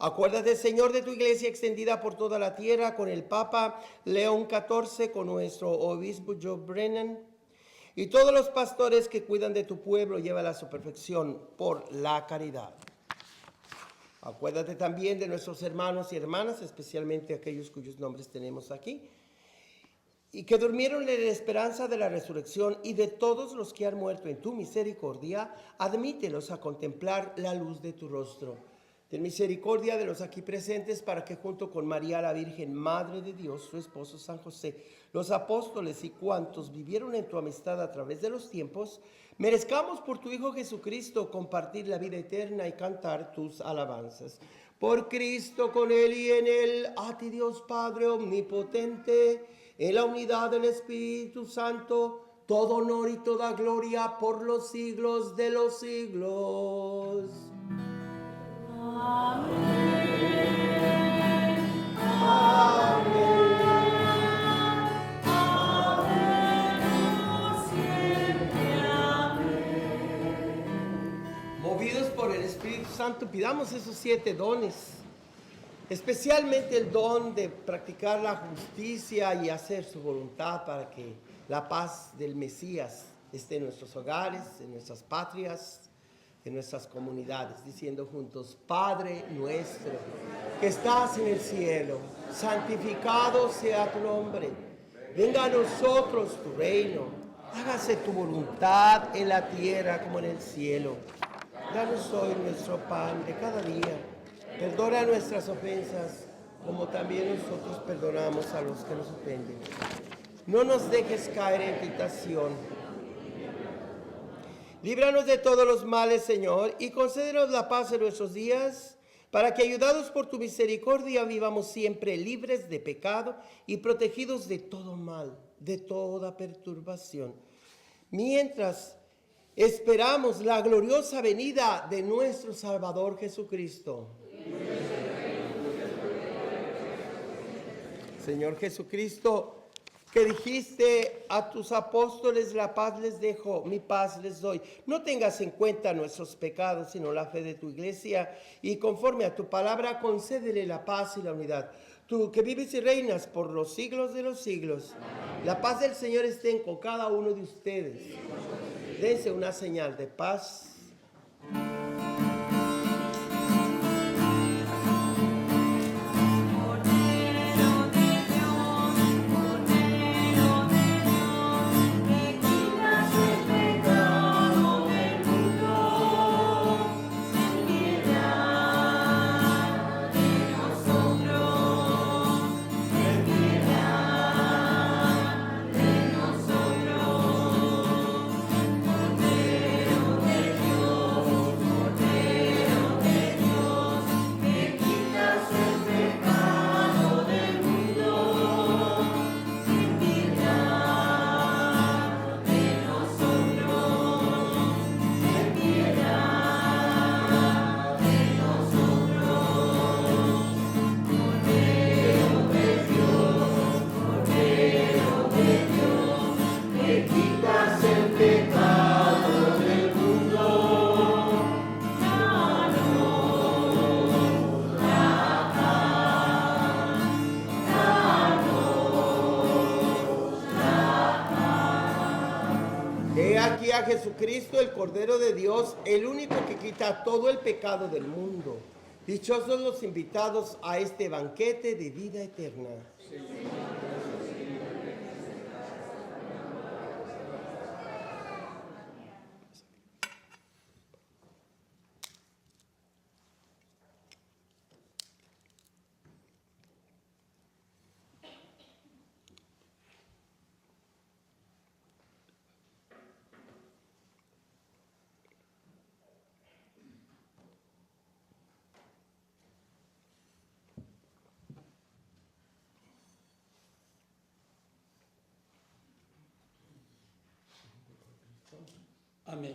Acuérdate, Señor, de tu iglesia extendida por toda la tierra, con el Papa León XIV, con nuestro obispo Joe Brennan, y todos los pastores que cuidan de tu pueblo, llévala a su perfección por la caridad. Acuérdate también de nuestros hermanos y hermanas, especialmente aquellos cuyos nombres tenemos aquí, y que durmieron en la esperanza de la resurrección, y de todos los que han muerto en tu misericordia, admítelos a contemplar la luz de tu rostro. Ten misericordia de los aquí presentes, para que junto con María la Virgen, Madre de Dios, su esposo San José, los apóstoles y cuantos vivieron en tu amistad a través de los tiempos, merezcamos por tu Hijo Jesucristo compartir la vida eterna y cantar tus alabanzas. Por Cristo, con Él y en Él, a ti Dios Padre omnipotente, en la unidad del Espíritu Santo, todo honor y toda gloria por los siglos de los siglos. Movidos por el Espíritu Santo, pidamos esos 7 dones, especialmente el don de practicar la justicia y hacer su voluntad, para que la paz del Mesías esté en nuestros hogares, en nuestras patrias, en nuestras comunidades, diciendo juntos: Padre nuestro, que estás en el cielo, santificado sea tu nombre. Venga a nosotros tu reino. Hágase tu voluntad en la tierra como en el cielo. Danos hoy nuestro pan de cada día. Perdona nuestras ofensas, como también nosotros perdonamos a los que nos ofenden. No nos dejes caer en tentación. Líbranos de todos los males, Señor, y concédenos la paz en nuestros días, para que, ayudados por tu misericordia, vivamos siempre libres de pecado y protegidos de todo mal, de toda perturbación, mientras esperamos la gloriosa venida de nuestro Salvador Jesucristo. Señor Jesucristo, que dijiste a tus apóstoles: la paz les dejo, mi paz les doy. No tengas en cuenta nuestros pecados, sino la fe de tu iglesia, y conforme a tu palabra, concédele la paz y la unidad. Tú que vives y reinas por los siglos de los siglos, la paz del Señor esté con cada uno de ustedes. Dense una señal de paz. Cordero de Dios, Jesucristo, el Cordero de Dios, el único que quita todo el pecado del mundo. Dichosos los invitados a este banquete de vida eterna. Amén.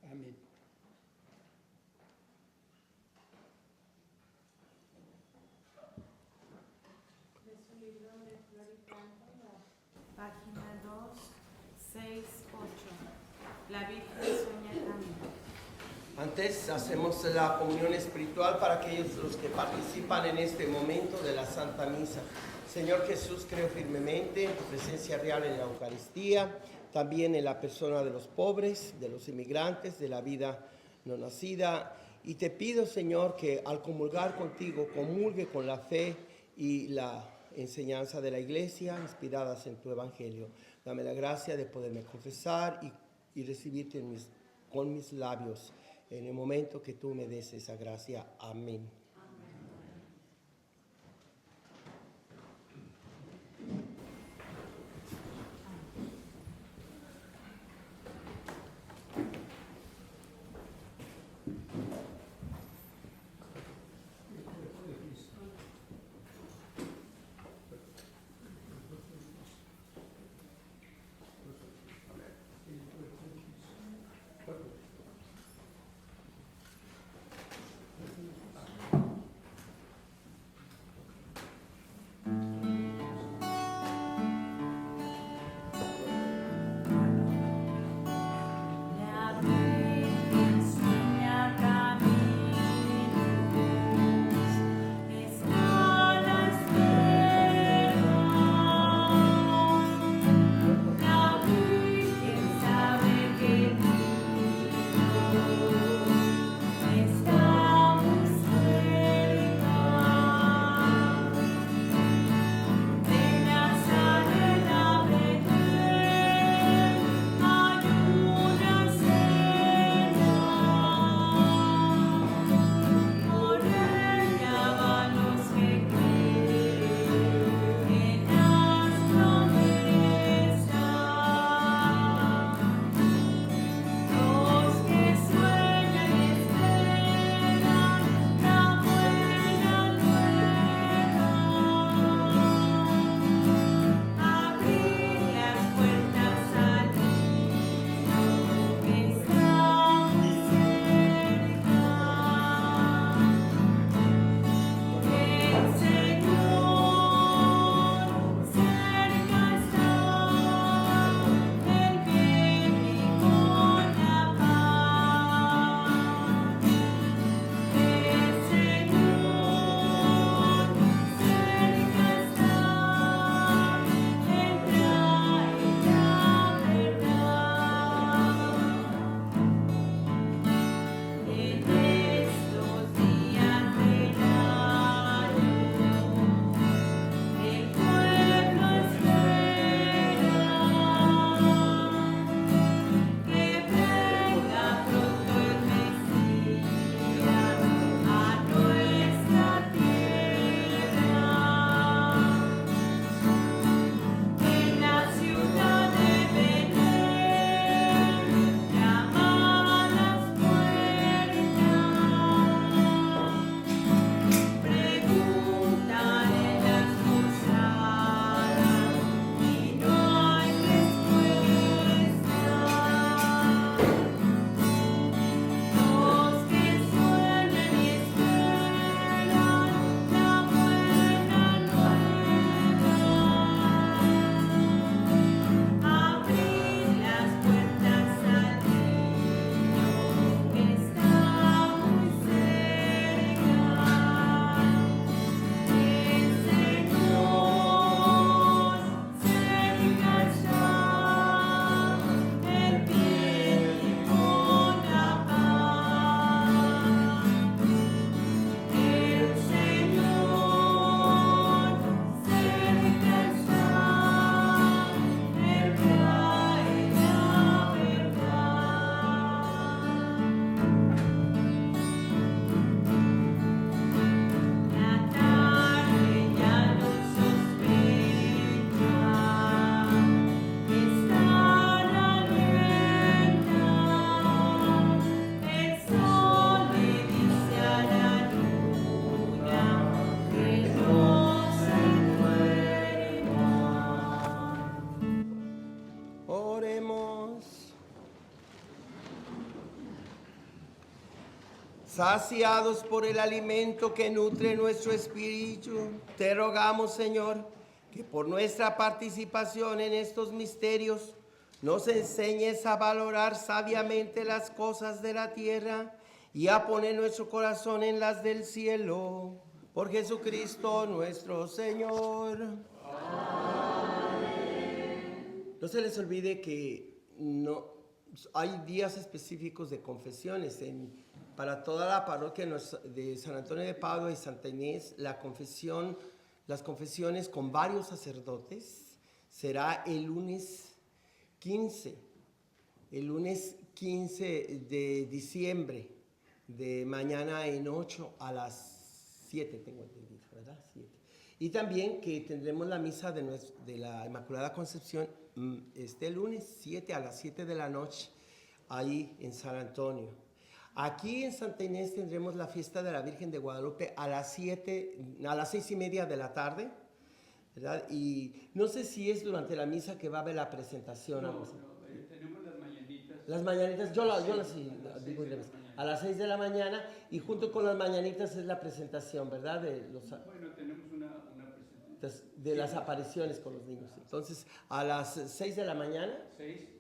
Amén. Página 268. La Virgen sueña camino. Antes hacemos la comunión espiritual para aquellos los que participan en este momento de la Santa Misa. Señor Jesús, creo firmemente en tu presencia real en la Eucaristía, también en la persona de los pobres, de los inmigrantes, de la vida no nacida. Y te pido, Señor, que al comulgar contigo, comulgue con la fe y la enseñanza de la Iglesia inspiradas en tu Evangelio. Dame la gracia de poderme confesar y recibirte con mis labios en el momento que tú me des esa gracia. Amén. Saciados por el alimento que nutre nuestro espíritu, te rogamos, Señor, que por nuestra participación en estos misterios nos enseñes a valorar sabiamente las cosas de la tierra y a poner nuestro corazón en las del cielo. Por Jesucristo nuestro Señor. Amén. No se les olvide que hay días específicos de confesiones. Para toda la parroquia de San Antonio de Padua y Santa Inés, las confesiones con varios sacerdotes será el lunes 15 de diciembre, de mañana en 8 a las 7, tengo entendido, ¿verdad? 7. Y también que tendremos la misa de la Inmaculada Concepción este lunes 7 a las 7 de la noche, ahí en San Antonio. Aquí en Santa Inés tendremos la fiesta de la Virgen de Guadalupe a las 6:30 de la tarde, ¿verdad? Y no sé si es durante la misa que va a haber la presentación. Tenemos las mañanitas. Las mañanitas, yo las digo a las 6 de la mañana, y junto con las mañanitas es la presentación, ¿verdad? Bueno, tenemos una presentación. De las apariciones con los niños. Entonces, a las 6 de la mañana,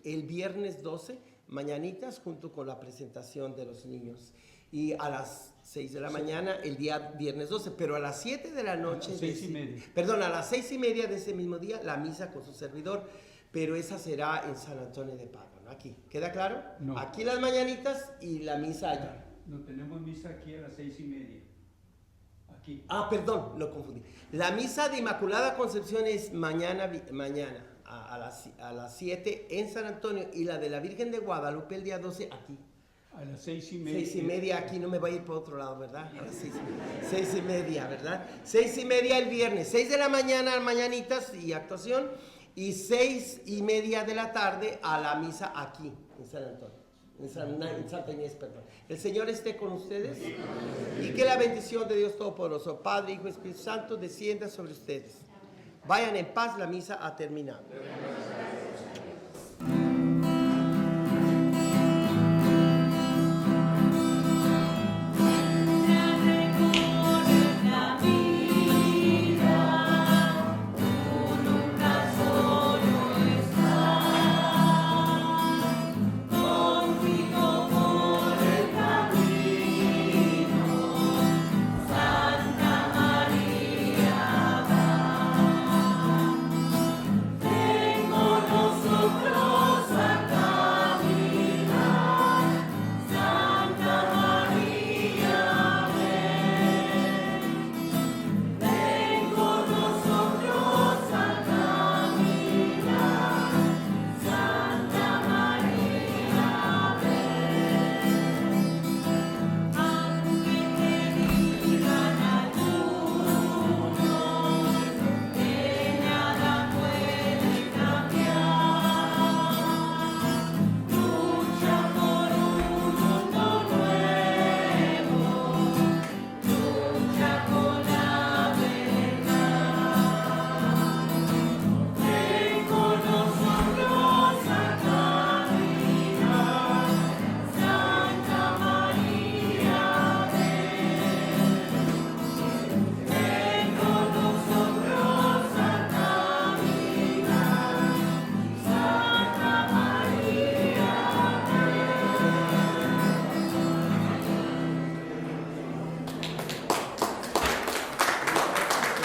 el viernes 12, mañanitas junto con la presentación de los niños. Y a las 6 de la mañana, el día viernes 12, pero a las 7 de la noche... A las 6:30. Perdón, a las 6:30 de ese mismo día, la misa con su servidor, pero esa será en San Antonio de Padua, ¿no? Aquí, ¿queda claro? No. Aquí las mañanitas y la misa allá. No, tenemos misa aquí a las 6:30. Aquí. Ah, perdón, lo confundí. La misa de Inmaculada Concepción es mañana a las 7 en San Antonio, y la de la Virgen de Guadalupe el día 12 aquí. A las 6:30. 6:30 aquí, no me voy a ir por otro lado, ¿verdad? A las 6:30, ¿verdad? 6:30 el viernes, 6 de la mañana mañanitas y actuación, y 6:30 de la tarde a la misa aquí en San Antonio. En Santa Inés, perdón. El Señor esté con ustedes y que la bendición de Dios Todopoderoso, Padre, Hijo y Espíritu Santo, descienda sobre ustedes. Vayan en paz, la misa ha terminado.